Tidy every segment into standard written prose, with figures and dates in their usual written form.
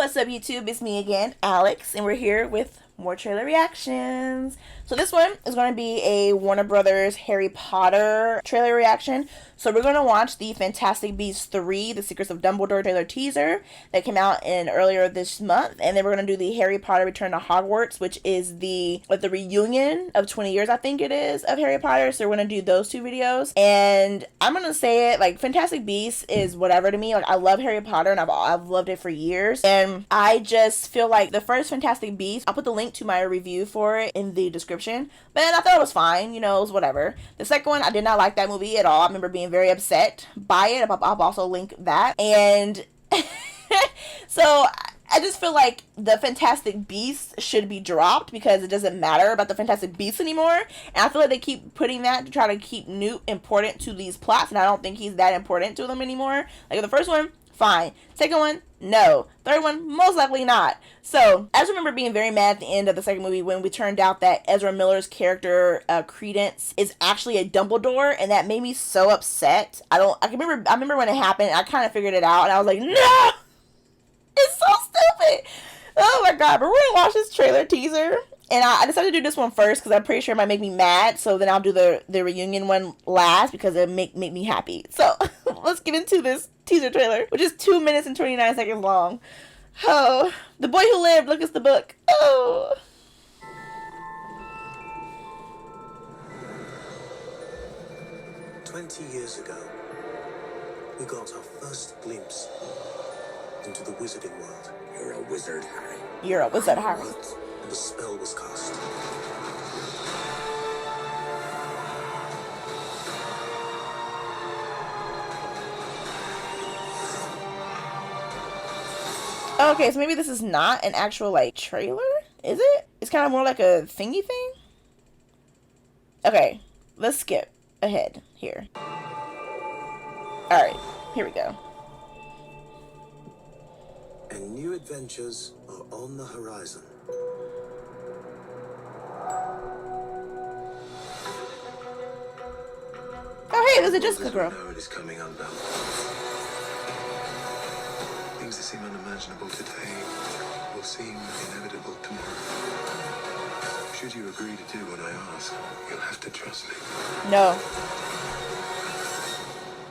What's up, YouTube? It's me again, Alex, and we're here with more trailer reactions. So this one is going to be a Warner Brothers Harry Potter trailer reaction. So we're going to watch the Fantastic Beasts 3, The Secrets of Dumbledore trailer teaser that came out earlier this month. And then we're going to do the Harry Potter Return to Hogwarts, which is the reunion of 20 years, I think it is, of Harry Potter. So we're going to do those two videos. And I'm going to say it, like, Fantastic Beasts is whatever to me. Like, I love Harry Potter and I've loved it for years. And I just feel like the first Fantastic Beasts, I'll put the link to my review for it in the description. But I thought it was fine, you know, it was whatever. The second one, I did not like that movie at all. I remember being very upset by it. I'll also link that. And so I just feel like the Fantastic Beasts should be dropped because it doesn't matter about the Fantastic Beasts anymore. And I feel like they keep putting that to try to keep Newt important to these plots, and I don't think he's that important to them anymore. Like the first one, fine. Second one, no. Third one, most likely not. So I just remember being very mad at the end of the second movie when we turned out that Ezra Miller's character Credence is actually a Dumbledore, and that made me so upset. I remember when it happened. I kind of figured it out, and I was like, no, it's so stupid. Oh my god! But we're gonna watch this trailer teaser. And I decided to do this one first because I'm pretty sure it might make me mad. So then I'll do the reunion one last because it make me happy. So let's get into this teaser trailer, which is 2 minutes and 29 seconds long. Oh, The Boy Who Lived. Look, it's the book. Oh. 20 years ago, we got our first glimpse into the wizarding world. You're a wizard, Harry. You're a wizard, Harry. And the spell was cast. Okay, so maybe this is not an actual, like, trailer? Is it? It's kind of more like a thingy thing? Okay, let's skip ahead here. Alright, here we go. And new adventures are on the horizon. Oh, hey, there's a Jessica girl. It is coming undone. Things that seem unimaginable today will seem inevitable tomorrow. Should you agree to do what I ask, you'll have to trust me. No.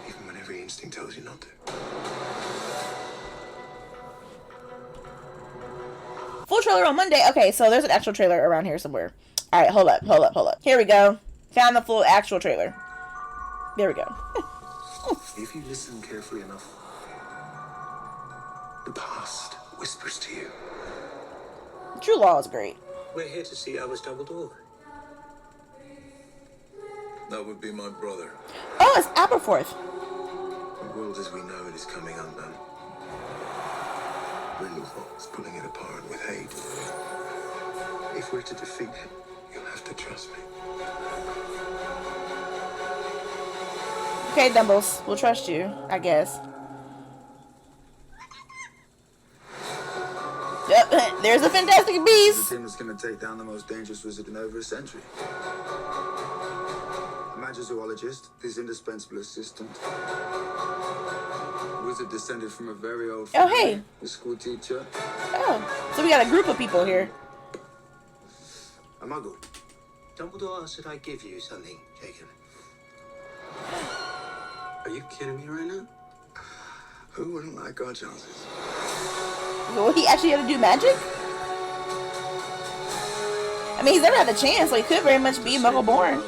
Even when every instinct tells you not to. Full trailer on Monday. Okay, so there's an actual trailer around here somewhere. Alright, hold up. Here we go. Found the full actual trailer. There we go. If you listen carefully enough, the past whispers to you. True Law is great. We're here to see Albus Dumbledore. That would be my brother. Oh, it's Aberforth. The world as we know it is coming undone. Grindelwald is pulling it apart with hate. If we're to defeat him, you'll have to trust me. Okay, Dumbles, we'll trust you, I guess. Yep, there's a Fantastic Beast. The team is going to take down the most dangerous wizard in over a century. A magizoologist, his indispensable assistant. Wizard descended from a very old family. Oh, hey. A school teacher. Oh, so we got a group of people here. A muggle. Dumbledore asked that I give you something, Jacob. Are you kidding me right now? Who wouldn't like our chances? Will he actually have to do magic? I mean, he's never had the chance, so he could very much be Muggle-born.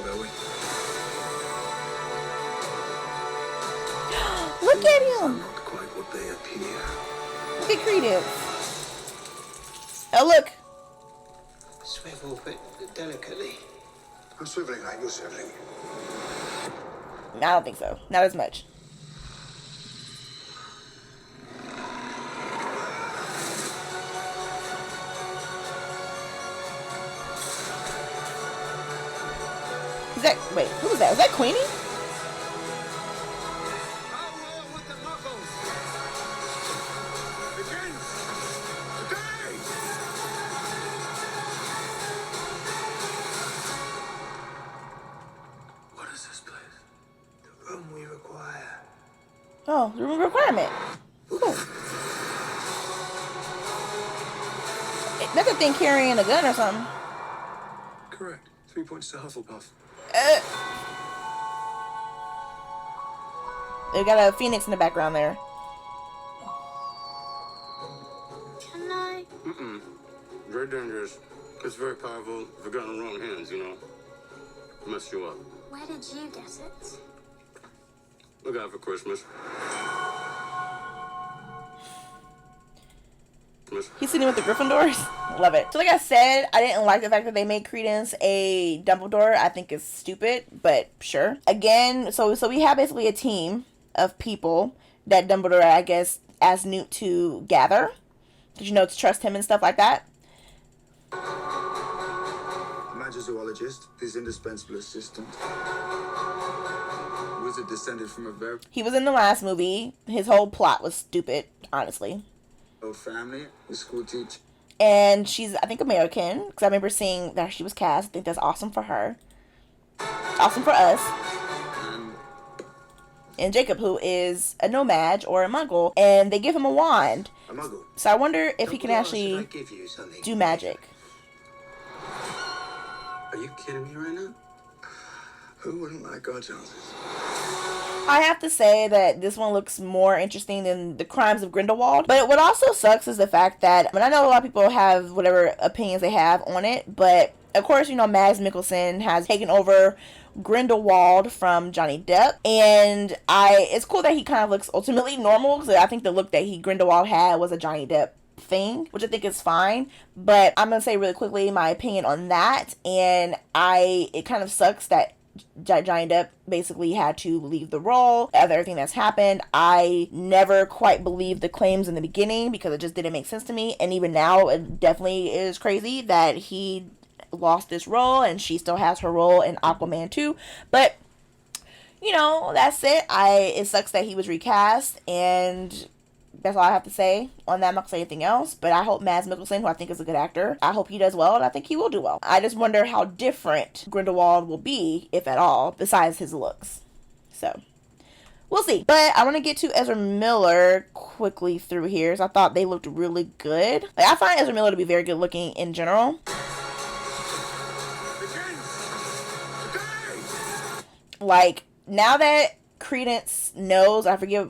Look at him! Not quite what they appear. Look at Credence. Oh, look. Swivel, but delicately. I'm swiveling like you're swiveling. I don't think so. Not as much. Is that... Wait, who was that? Was that Queenie? Our war with the muggles begins today! What is this place? The room we require. Oh, the room requirement. Cool. That's a thing carrying a gun or something. Correct. 3 points to Hufflepuff. They got a phoenix in the background there. Can I? Very dangerous. It's very powerful. If it got in the wrong hands, you know. Mess you up. Where did you get it? Look out for Christmas. He's sitting with the Gryffindors. Love it. So like I said, I didn't like the fact that they made Credence a Dumbledore. I think it's stupid, but sure. Again, so we have basically a team of people that Dumbledore, I guess, asked Newt to gather. Because, you know, to trust him and stuff like that. Magizoologist, his indispensable assistant. Wizard descended from a very He was in the last movie. His whole plot was stupid, honestly. old family, a school teacher. And she's, I think, American. Because I remember seeing that she was cast. I think that's awesome for her. Awesome for us. And Jacob, who is a nomad or a muggle. And they give him a wand. A muggle. So I wonder if he can actually Should I give you something? do magic. Are you kidding me right now? Who wouldn't like our chances? I have to say that this one looks more interesting than The Crimes of Grindelwald. But what also sucks is the fact that, I mean, I know a lot of people have whatever opinions they have on it, but of course, you know, Mads Mikkelsen has taken over Grindelwald from Johnny Depp, and it's cool that he kind of looks ultimately normal, because I think the look that Grindelwald had was a Johnny Depp thing, which I think is fine. But I'm gonna say really quickly my opinion on that, and it kind of sucks that Johnny Depp basically had to leave the role after everything that's happened. I never quite believed the claims in the beginning because it just didn't make sense to me, and even now it definitely is crazy that he lost this role and she still has her role in Aquaman 2. But you know, that's it. It sucks that he was recast, and that's all I have to say on that. I'm not gonna say anything else, but I hope Mads Mikkelsen, who I think is a good actor, I hope he does well, and I think he will do well. I just wonder how different Grindelwald will be, if at all, besides his looks. So, we'll see. But I want to get to Ezra Miller quickly through here, so I thought they looked really good. Like, I find Ezra Miller to be very good looking in general. Like, now that Credence knows, I forget,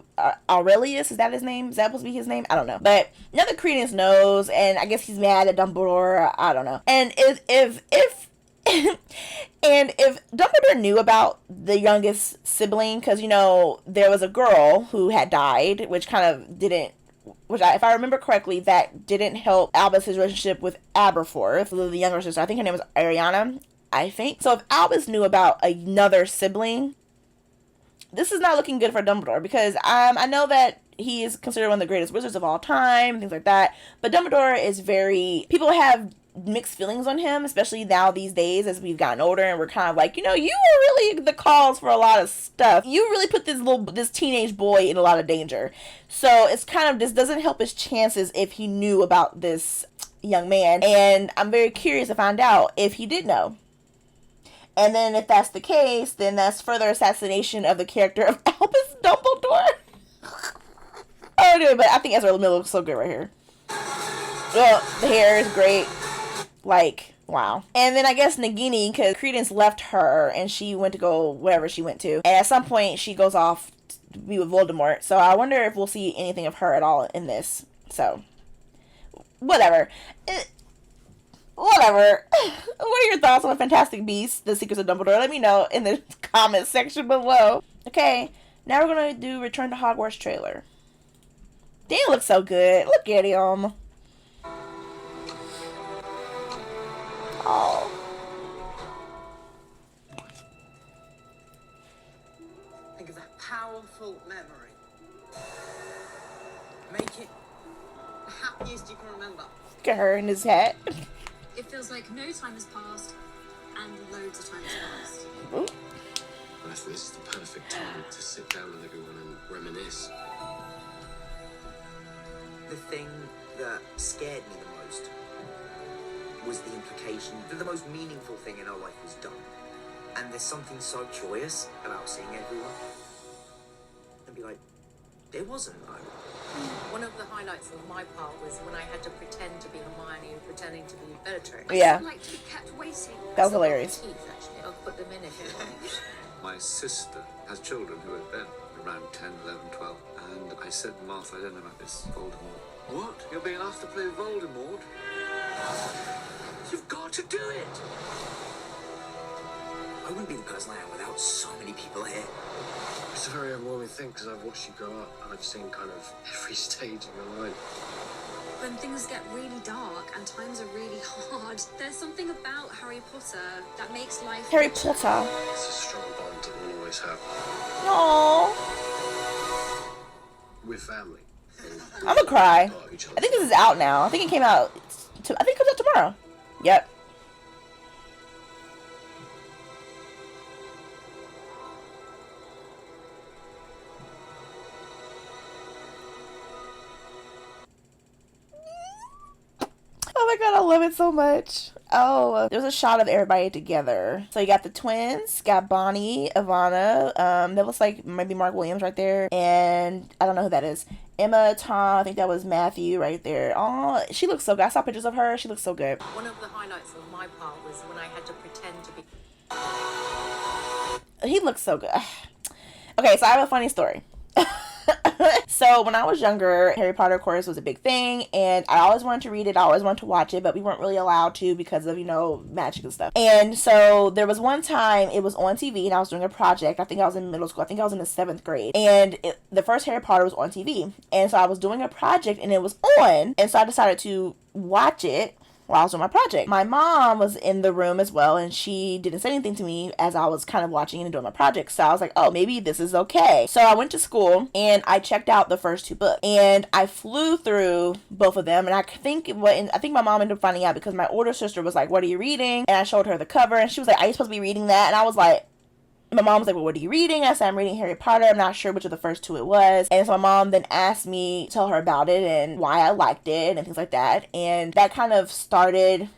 Aurelius, is that his name? Is that supposed to be his name? I don't know. But now that Credence knows, and I guess he's mad at Dumbledore, I don't know. And if and if Dumbledore knew about the youngest sibling, because, you know, there was a girl who had died, which kind of didn't, if I remember correctly, that didn't help Albus' relationship with Aberforth, the younger sister. I think her name was Ariana, I think. So if Albus knew about another sibling, this is not looking good for Dumbledore, because I know that he is considered one of the greatest wizards of all time, things like that, but Dumbledore is people have mixed feelings on him, especially now these days as we've gotten older, and we're kind of like, you know, you were really the cause for a lot of stuff. You really put this teenage boy in a lot of danger. So it's kind of, this doesn't help his chances if he knew about this young man, and I'm very curious to find out if he did know. And then if that's the case, then that's further assassination of the character of Albus Dumbledore. Oh, no, but I think Ezra Miller looks so good right here. Well, the hair is great. Like, wow. And then I guess Nagini, because Credence left her and she went to go wherever she went to. And at some point she goes off to be with Voldemort. So I wonder if we'll see anything of her at all in this. So, whatever. Whatever. What are your thoughts on Fantastic Beasts, The Secrets of Dumbledore? Let me know in the comment section below. Okay, now we're going to do Return to Hogwarts trailer. They look so good. Look at him. Oh. Think of that powerful memory. Make it the happiest you can remember. Look at her in his hat. It feels like no time has passed, and loads of time has passed. I think this is the perfect time to sit down with everyone and reminisce. The thing that scared me the most was the implication that the most meaningful thing in our life was done. And there's something so joyous about seeing everyone and be like, it wasn't though. One of the highlights of my part was when I had to pretend to be Hermione and pretending to be Bellatrix. Yeah. I'd like to be kept waiting. That was hilarious. Teeth, actually. I'll put them in if you want. My sister has children who are then around 10, 11, 12. And I said, Martha, I don't know about this Voldemort. What? You're being asked to play Voldemort? You've got to do it! I wouldn't be the person I am without so many people here. It's a very overwhelming thing because I've watched you grow up and I've seen kind of every stage of your life. When things get really dark and times are really hard, there's something about Harry Potter that makes life Harry richer. Potter. It's a strong bond that we'll always have Aww. with family. I'm gonna cry. Part of each other. I think this is out now. I think it came out. I think it comes out tomorrow. Yep. Oh my god, I love it so much. Oh, there's a shot of everybody together. So you got the twins, got Bonnie, Ivana, that looks like maybe Mark Williams right there, and I don't know who that is. Emma, Tom, I think that was Matthew right there. Oh, she looks so good. I saw pictures of her. She looks so good. One of the highlights of my part was when I had to pretend to be... He looks so good. Okay, so I have a funny story. So when I was younger, Harry Potter, of course, was a big thing, and I always wanted to read it, I always wanted to watch it, but we weren't really allowed to because of, you know, magic and stuff. And so there was one time it was on TV, and I was doing a project. I think I was in middle school. I think I was in the 7th grade, and the first Harry Potter was on TV, and so I was doing a project, and it was on, and so I decided to watch it while I was doing my project. My mom was in the room as well, and she didn't say anything to me as I was kind of watching and doing my project. So I was like, oh, maybe this is okay. So I went to school and I checked out the first 2 books, and I flew through both of them. And I think my mom ended up finding out because my older sister was like, what are you reading? And I showed her the cover, and she was like, are you supposed to be reading that? And I was like, my mom was like, well, what are you reading? I said, I'm reading Harry Potter. I'm not sure which of the first 2 it was. And so my mom then asked me to tell her about it and why I liked it and things like that. And that kind of started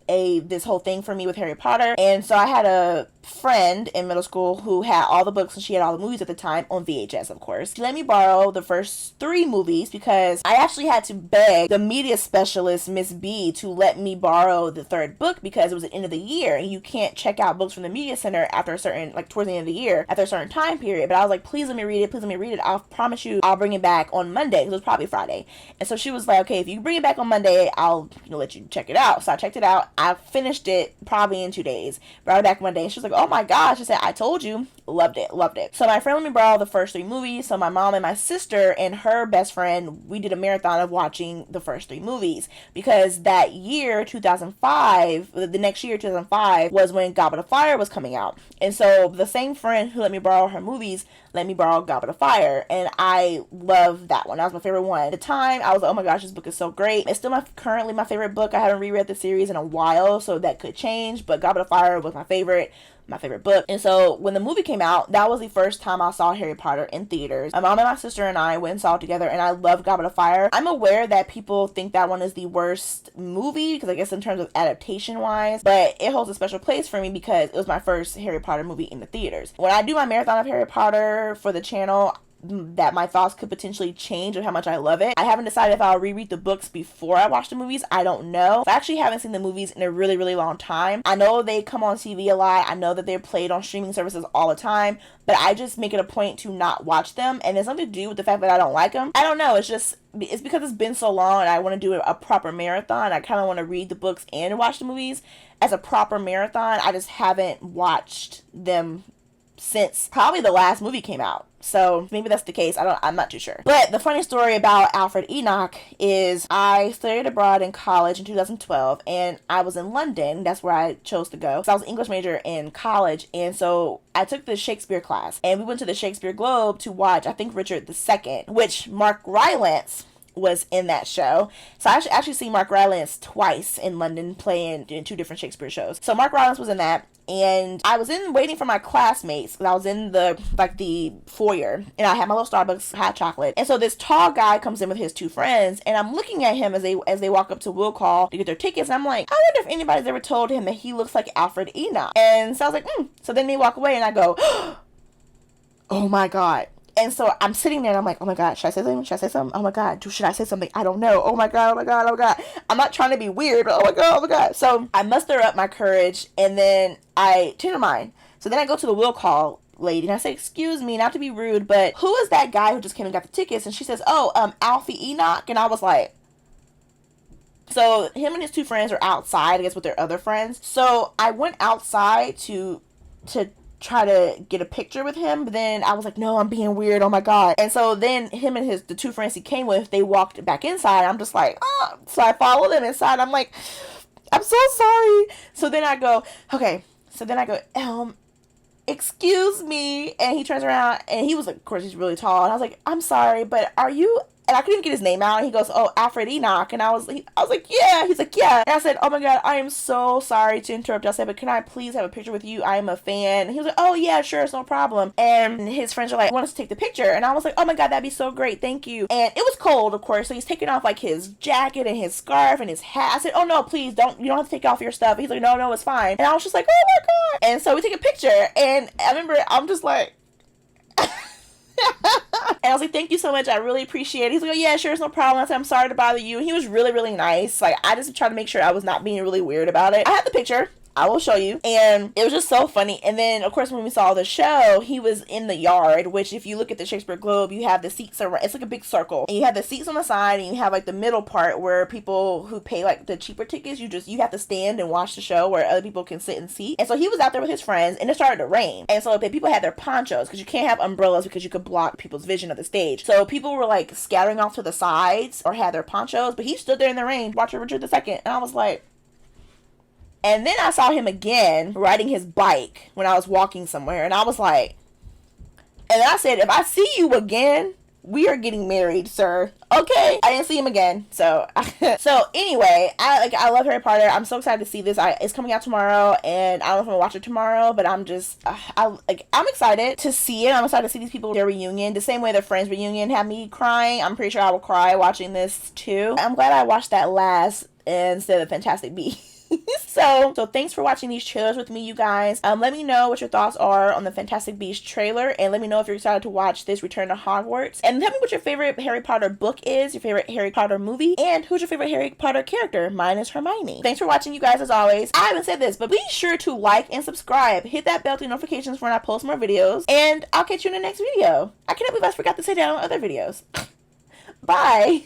this whole thing for me with Harry Potter. And so I had a friend in middle school who had all the books, and she had all the movies at the time on VHS, of course. She let me borrow the first 3 movies because I actually had to beg the media specialist, Miss B, to let me borrow the 3rd book because it was the end of the year and you can't check out books from the media center after a certain, like towards the end of the year, after a certain time period. But I was like, please let me read it, please let me read it. I'll promise you I'll bring it back on Monday, because it was probably Friday. And so she was like, okay, if you bring it back on Monday, I'll let you check it out. So I checked it out. I finished it probably in 2 days. Brought it back Monday, and she was like, oh my gosh. She said, I told you. Loved it. So my friend let me borrow the first 3 movies. So my mom and my sister and her best friend, we did a marathon of watching the first 3 movies, because that year, 2005, the next year, 2005, was when Goblet of Fire was coming out. And so the same friend who let me borrow her movies let me borrow Goblet of Fire, and I love that one. That was my favorite one. At the time, I was like, oh my gosh, this book is so great. It's still currently my favorite book. I haven't reread the series in a while, so that could change, but Goblet of Fire was my favorite book. And so when the movie came out, that was the first time I saw Harry Potter in theaters. My mom and my sister and I went and saw it together, and I love Goblet of Fire. I'm aware that people think that one is the worst movie, because I guess in terms of adaptation wise, but it holds a special place for me because it was my first Harry Potter movie in the theaters. When I do my marathon of Harry Potter for the channel, that my thoughts could potentially change of how much I love it. I haven't decided if I'll reread the books before I watch the movies. I don't know. I actually haven't seen the movies in a really, really long time. I know they come on TV a lot. I know that they're played on streaming services all the time, but I just make it a point to not watch them, and it's nothing to do with the fact that I don't like them. I don't know. It's because it's been so long, and I want to do a proper marathon. I kind of want to read the books and watch the movies as a proper marathon. I just haven't watched them since probably the last movie came out. So maybe that's the case. I'm not too sure. But the funny story about Alfred Enoch is I studied abroad in college in 2012, and I was in London. That's where I chose to go. So I was an English major in college, and so I took the Shakespeare class, and we went to the Shakespeare Globe to watch, I think, Richard II, which Mark Rylance was in that show. So I actually see Mark Rylance twice in London playing in 2 different Shakespeare shows. So Mark Rylance was in that, and I was waiting for my classmates, because I was in the foyer, and I had my little Starbucks hot chocolate. And so this tall guy comes in with his 2 friends, and I'm looking at him as they walk up to will call to get their tickets, and I'm like, I wonder if anybody's ever told him that he looks like Alfred Enoch. And so I was like, So then they walk away, and I go, oh my god. And so I'm sitting there and I'm like, oh my God, should I say something? Should I say something? Oh my God, should I say something? I don't know. Oh my God, oh my God, oh my God. I'm not trying to be weird, but oh my God, oh my God. So I muster up my courage and then I change my mind. So then I go to the will call lady and I say, excuse me, not to be rude, but who is that guy who just came and got the tickets? And she says, oh, Alfie Enoch. And I was like, so him and his two friends are outside, I guess, with their other friends. So I went outside to try to get a picture with him, but then I was like, no, I'm being weird, oh my God. And so then him and the two friends he came with, they walked back inside. I'm just like, oh. So I follow them inside. I'm like, I'm so sorry. So then I go, okay. So then I go, excuse me. And he turns around and he was like, of course he's really tall. And I was like, I'm sorry, but are you, and I couldn't even get his name out. And he goes, oh, Alfred Enoch. And I was like, yeah. He's like, yeah. And I said, oh my God, I am so sorry to interrupt. I said, but can I please have a picture with you? I am a fan. And he was like, oh yeah, sure, it's no problem. And his friends are like, want us to take the picture. And I was like, oh my God, that'd be so great. Thank you. And it was cold, of course. So he's taking off like his jacket and his scarf and his hat. I said, oh no, please you don't have to take off your stuff. He's like, no, it's fine. And I was just like, oh my God. And so we take a picture. And I remember I'm just like, and I was like, thank you so much, I really appreciate it. He's like, oh yeah, sure, it's no problem. I said, I'm sorry to bother you. And he was really, really nice. Like, I just tried to make sure I was not being really weird about it. I have the picture, I will show you. And it was just so funny. And then, of course, when we saw the show, he was in the yard, which if you look at the Shakespeare Globe, you have the seats around, it's like a big circle. And you have the seats on the side, and you have like the middle part where people who pay like the cheaper tickets, you have to stand and watch the show where other people can sit and see. And so he was out there with his friends, and it started to rain. And so people had their ponchos, because you can't have umbrellas because you could block people's vision of the stage. So people were like scattering off to the sides or had their ponchos, but he stood there in the rain watching Richard II. And I was like, and then I saw him again riding his bike when I was walking somewhere. And I was like, and I said, if I see you again, we are getting married, sir. Okay. I didn't see him again. So anyway, I love Harry Potter. I'm so excited to see this. It's coming out tomorrow, and I don't know if I'm gonna watch it tomorrow, but I'm just, I'm excited to see it. I'm excited to see these people, their reunion. The same way their Friends reunion had me crying. I'm pretty sure I will cry watching this too. I'm glad I watched that last instead of Fantastic Beasts. So thanks for watching these trailers with me, you guys. Let me know what your thoughts are on the Fantastic Beasts trailer, and let me know if you're excited to watch this Return to Hogwarts. And tell me what your favorite Harry Potter book is, your favorite Harry Potter movie, and who's your favorite Harry Potter character. Mine is Hermione. Thanks for watching, you guys, as always. I haven't said this, but be sure to like and subscribe. Hit that bell to notifications for when I post more videos, and I'll catch you in the next video. I cannot believe I forgot to say that on other videos. Bye!